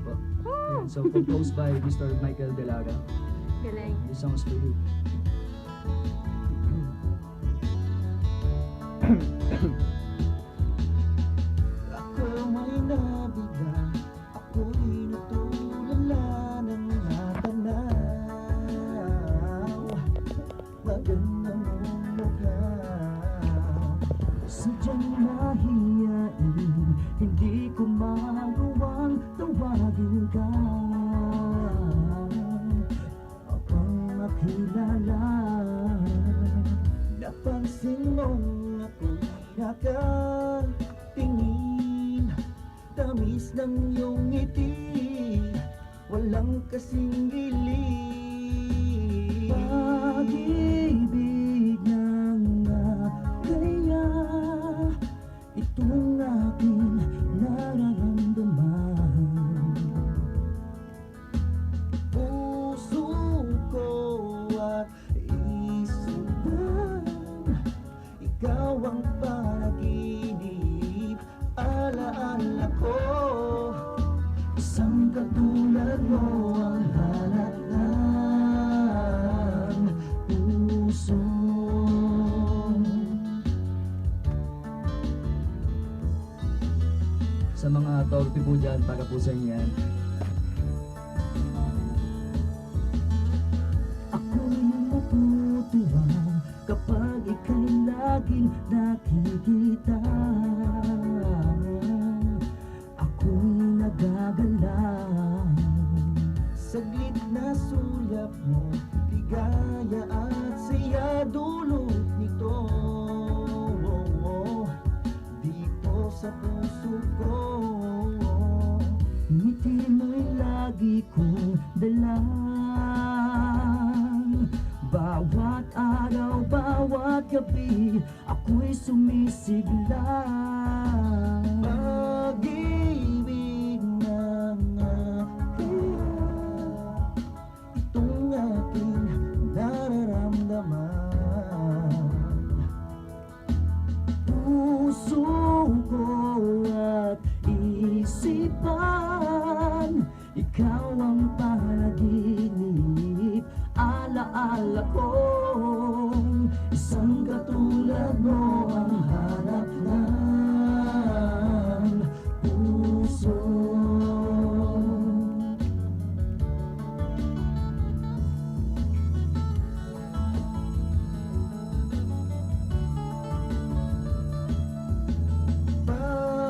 po. Ayan, so composed by Mr. Michael Delaga. Galing. This song is for you. Ako may nabigang, ako'y natulala ng natanaw. Maganda mong mukha, sadyang mahiyain, hindi ko magawang tawagin ka. Upang makilala, napansin mong ako'y nakatingin, tamis ng iyong ngiti, walang kasing gilig. Pag-ibig ng kaya itong aking nararamdaman. Puso ko at isipan, ikaw ang panaginip, alaala ko. Isang katulad mo ang hanap ng puso. Sa mga torpe po dyan, para po sa inyo yan. Ako'y natutuwa kapag ika'y laging nakikita. Ako'y nagagalang, saglit na sulyap mo, ligaya at saya dulot nito. Dito sa puso ko, ngiti mo'y lagi kong dala. Bawat araw, bawat gabi, ako'y sumisigla. Pag-ibig ng kaya itong aking nararamdaman. Puso ko at isipan, ikaw ang panaginip, alaala ko. Isang katulad mo ang hanap ng puso.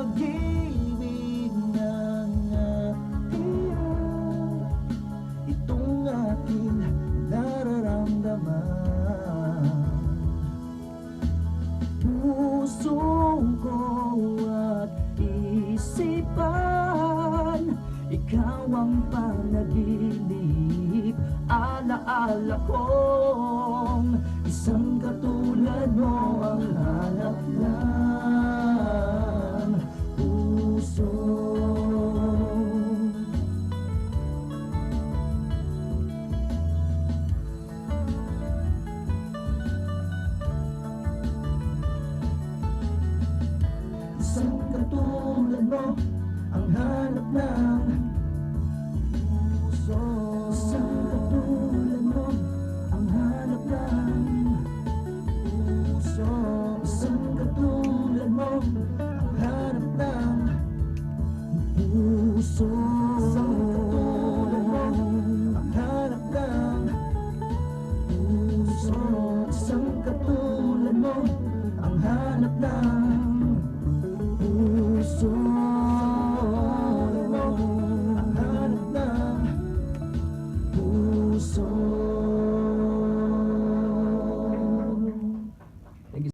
Pag-ibig ng kaya itong aking nararamdaman. Puso ko at isipan, ikaw ang panaginip, alaala kong isang katulad mo ang